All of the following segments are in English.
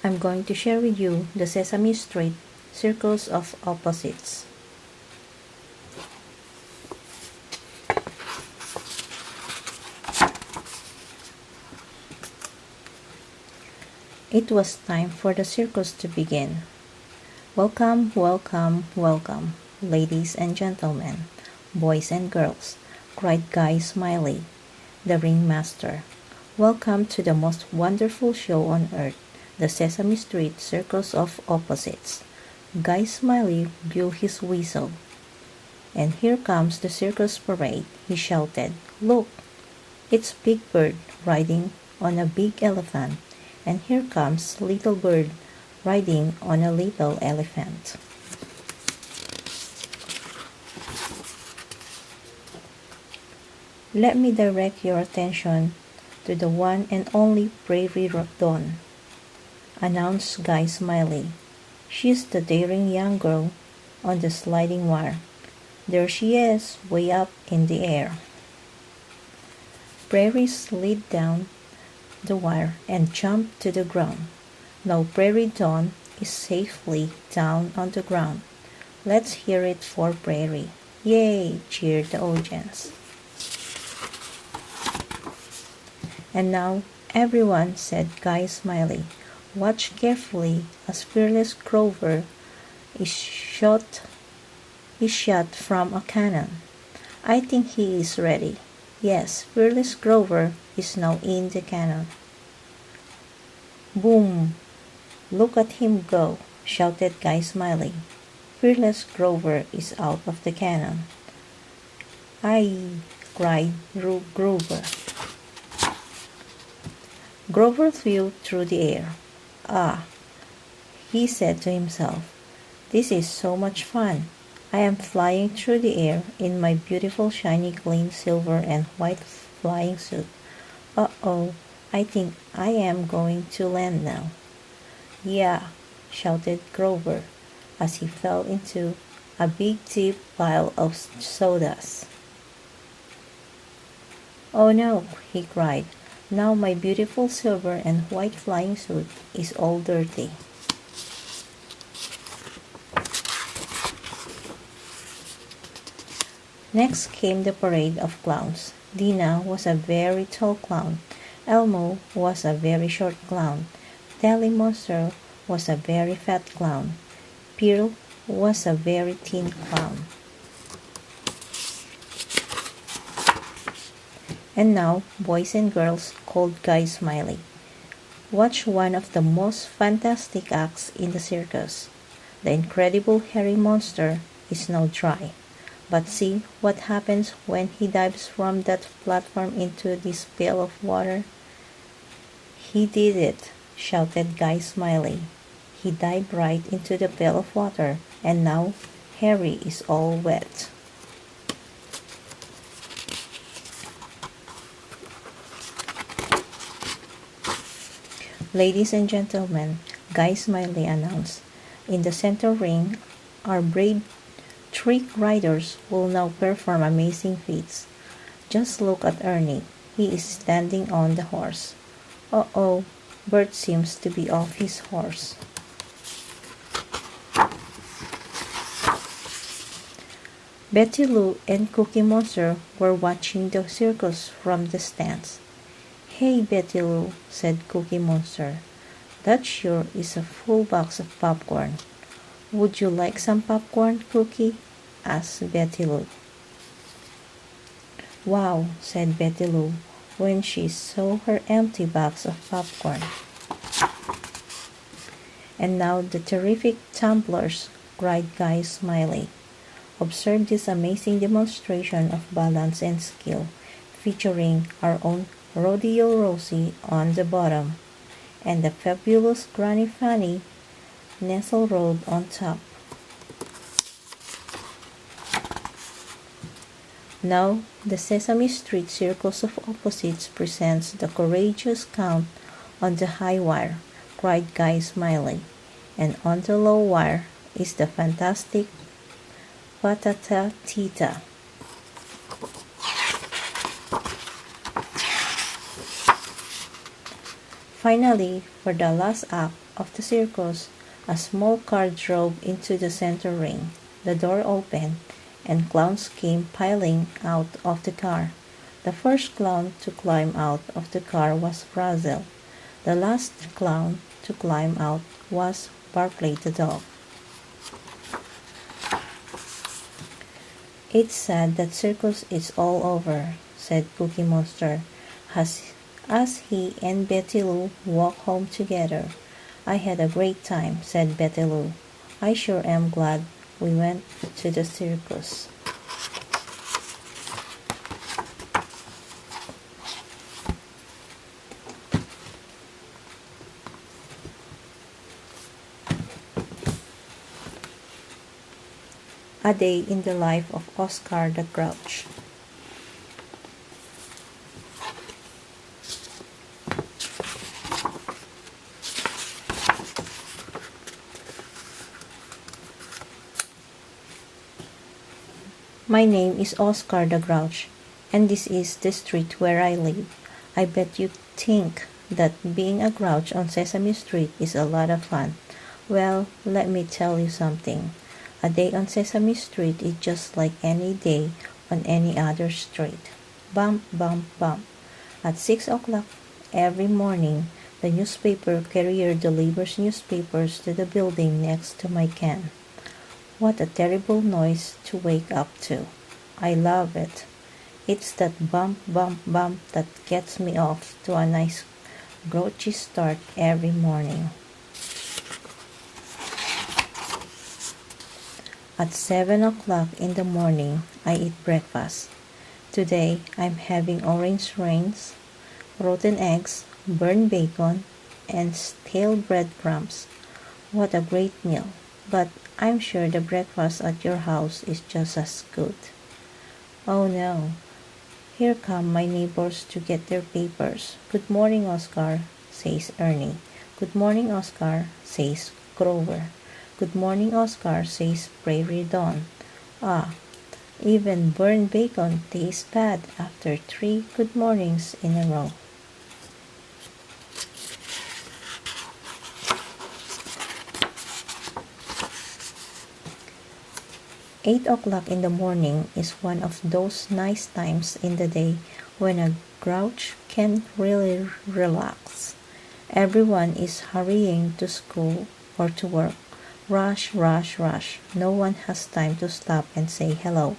I'm going to share with you the Sesame Street Circus of Opposites. It was time for the circus to begin. Welcome, welcome, welcome, ladies and gentlemen, boys and girls, cried Guy Smiley, the ringmaster. Welcome to the most wonderful show on earth, the Sesame Street Circus of Opposites. Guy Smiley blew his whistle. And here comes the circus parade, he shouted. Look, it's Big Bird riding on a big elephant. And here comes Little Bird riding on a little elephant. Let me direct your attention to the one and only Prairie Dawn, announced Guy Smiley. She's the daring young girl on the sliding wire. There she is, way up in the air. Prairie slid down the wire and jumped to the ground. Now Prairie Dawn is safely down on the ground. Let's hear it for Prairie. Yay! Cheered the audience. And now, everyone, said Guy Smiley, watch carefully as Fearless Grover is shot from a cannon. I think he is ready. Yes, Fearless Grover is now in the cannon. Boom! Look at him go, shouted Guy Smiley. Fearless Grover is out of the cannon. Aye, cried Grover. Grover flew through the air. Ah, he said to himself, this is so much fun. I am flying through the air in my beautiful shiny clean silver and white flying suit. Uh-oh, I think I am going to land now. Yeah, shouted Grover as he fell into a big deep pile of sawdust. Oh no, he cried. Now my beautiful silver and white flying suit is all dirty. Next came the parade of clowns. Deena was a very tall clown. Elmo was a very short clown. Telly Monster was a very fat clown. Pearl was a very thin clown. And now, boys and girls, called Guy Smiley. Watch one of the most fantastic acts in the circus. The incredible hairy monster is now dry. But see what happens when he dives from that platform into this pail of water. He did it, shouted Guy Smiley. He dived right into the pail of water, and now Harry is all wet. Ladies and gentlemen, Guy Smiley announced, in the center ring, our brave trick riders will now perform amazing feats. Just look at Ernie. He is standing on the horse. Uh-oh, Bert seems to be off his horse. Betty Lou and Cookie Monster were watching the circus from the stands. Hey, Betty Lou, said Cookie Monster. That sure is a full box of popcorn. Would you like some popcorn, Cookie? Asked Betty Lou. Wow, said Betty Lou when she saw her empty box of popcorn. And now the terrific tumblers, cried Guy Smiley. Observe this amazing demonstration of balance and skill, featuring our own Rodeo Rosie on the bottom, and the fabulous Granny Fanny nestled on top. Now, the Sesame Street Circus of Opposites presents the courageous count on the high wire, cried Guy Smiley, and on the low wire is the fantastic Patata Tita. Finally, for the last act, of the circus, a small car drove into the center ring. The door opened, and clowns came piling out of the car. The first clown to climb out of the car was Brazil. The last clown to climb out was Barkley the dog. "It's sad that circus is all over," said Cookie Monster, as he and Betty Lou walked home together. "I had a great time," said Betty Lou. "I sure am glad we went to the circus." A Day in the Life of Oscar the Grouch. My name is Oscar the Grouch, and this is the street where I live. I bet you think that being a grouch on Sesame Street is a lot of fun. Well, let me tell you something. A day on Sesame Street is just like any day on any other street. Bump, bump, bump. At 6 o'clock every morning, the newspaper carrier delivers newspapers to the building next to my can. What a terrible noise to wake up to. I love it. It's that bump, bump, bump that gets me off to a nice grouchy start every morning. At 7 o'clock in the morning, I eat breakfast. Today, I'm having orange rinds, rotten eggs, burned bacon, and stale breadcrumbs. What a great meal! But I'm sure the breakfast at your house is just as good. Oh no! Here come my neighbors to get their papers. "Good morning, Oscar," says Ernie. "Good morning, Oscar," says Grover. "Good morning, Oscar," says Prairie Dawn. Ah, even burned bacon tastes bad after 3 good mornings in a row. "8 o'clock in the morning is one of those nice times in the day when a grouch can really relax. Everyone is hurrying to school or to work. Rush, rush, rush. No one has time to stop and say hello.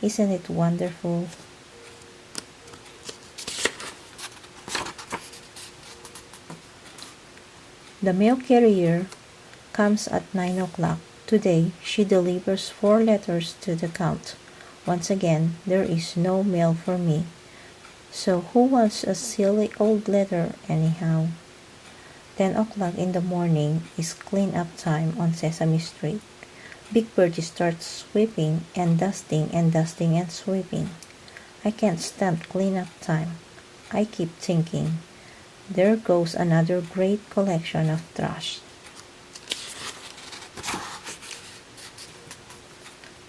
Isn't it wonderful?" The mail carrier comes at 9 o'clock. Today, she delivers 4 letters to the count. Once again, there is no mail for me. So who wants a silly old letter anyhow? 10 o'clock in the morning is clean-up time on Sesame Street. Big Birdie starts sweeping and dusting and dusting and sweeping. I can't stand clean-up time. I keep thinking, there goes another great collection of trash.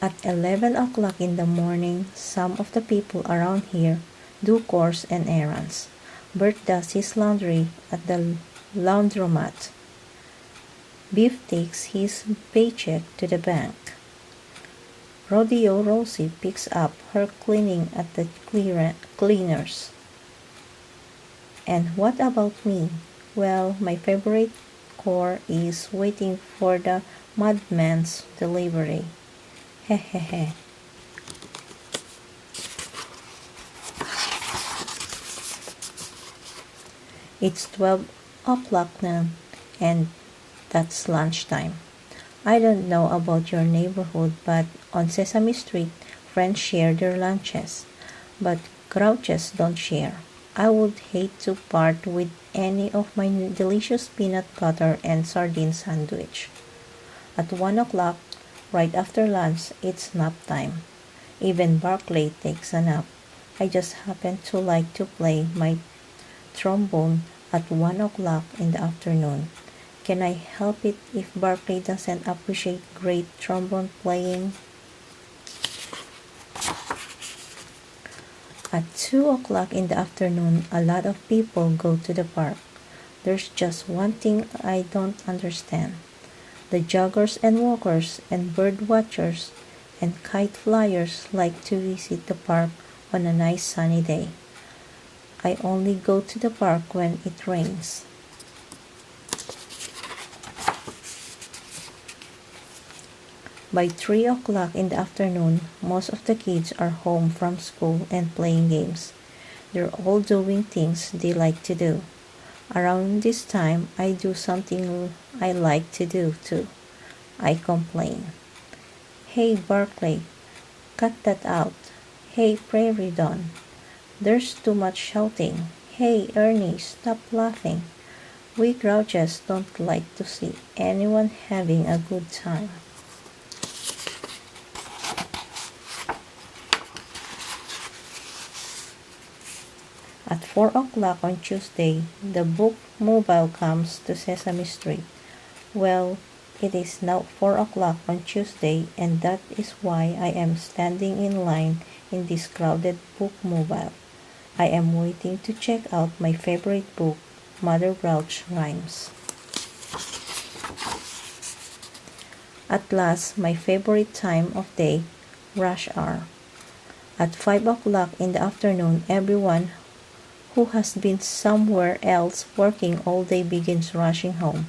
At 11 o'clock in the morning, some of the people around here do chores and errands. Bert does his laundry at the laundromat. Beef takes his paycheck to the bank. Rodeo Rosie picks up her cleaning at the cleaners. And what about me? Well, my favorite chore is waiting for the madman's delivery. Hehehe. It's 12 o'clock now, and that's lunchtime. I don't know about your neighborhood, but on Sesame Street, friends share their lunches, but grouches don't share. I would hate to part with any of my delicious peanut butter and sardine sandwich. At 1 o'clock, right after lunch, it's nap time. Even Barkley takes a nap. I just happen to like to play my trombone at 1 o'clock in the afternoon. Can I help it if Barkley doesn't appreciate great trombone playing? At 2 o'clock in the afternoon, a lot of people go to the park. There's just one thing I don't understand. The joggers and walkers and bird watchers and kite flyers like to visit the park on a nice sunny day. I only go to the park when it rains. By 3 o'clock in the afternoon, most of the kids are home from school and playing games. They're all doing things they like to do. Around this time, I do something I like to do too. I complain. Hey Barkley, cut that out. Hey Prairie Dawn, there's too much shouting. Hey Ernie, stop laughing. We Grouches don't like to see anyone having a good time. At 4 o'clock on Tuesday, the book mobile comes to Sesame Street. Well, it is now 4 o'clock on Tuesday, and that is why I am standing in line in this crowded book mobile. I am waiting to check out my favorite book, Mother Grouch Rhymes. At last, my favorite time of day, rush hour. At 5 o'clock in the afternoon, everyone who has been somewhere else working all day begins rushing home.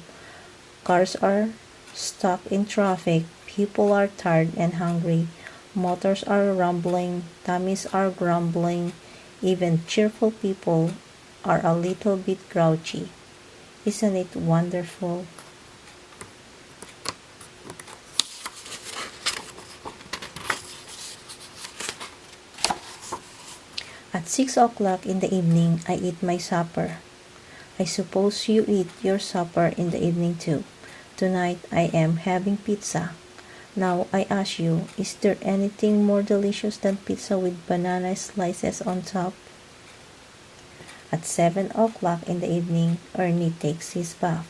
Cars are stuck in traffic, people are tired and hungry, motors are rumbling, tummies are grumbling, even cheerful people are a little bit grouchy. Isn't it wonderful? At 6 o'clock in the evening, I eat my supper. I suppose you eat your supper in the evening too. Tonight, I am having pizza. Now, I ask you, is there anything more delicious than pizza with banana slices on top? At 7 o'clock in the evening, Ernie takes his bath.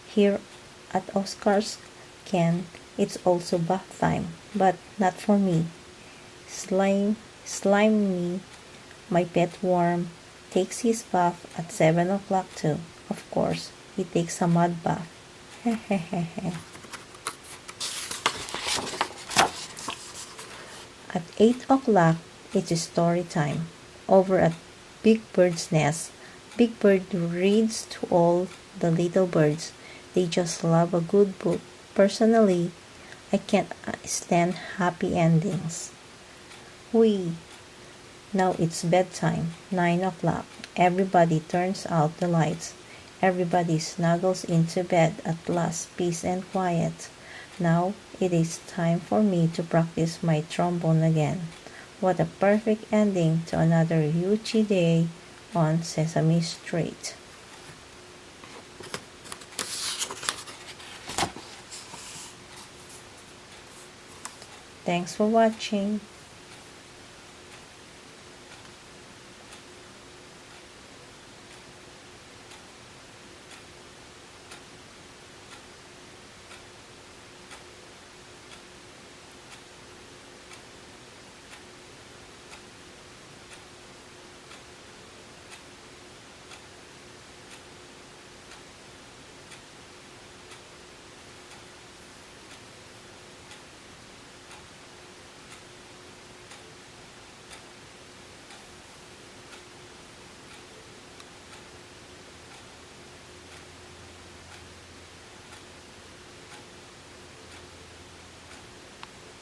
Here at Oscar's Ken, it's also bath time, but not for me. Slime me, my pet worm, takes his bath at 7 o'clock too. Of course, he takes a mud bath. At 8 o'clock, it's story time. Over at Big Bird's nest, Big Bird reads to all the little birds. They just love a good book. Personally, I can't stand happy endings. Whee! Now it's bedtime, 9 o'clock. Everybody turns out the lights. Everybody snuggles into bed at last, peace and quiet. Now it is time for me to practice my trombone again. What a perfect ending to another huge day on Sesame Street. Thanks for watching.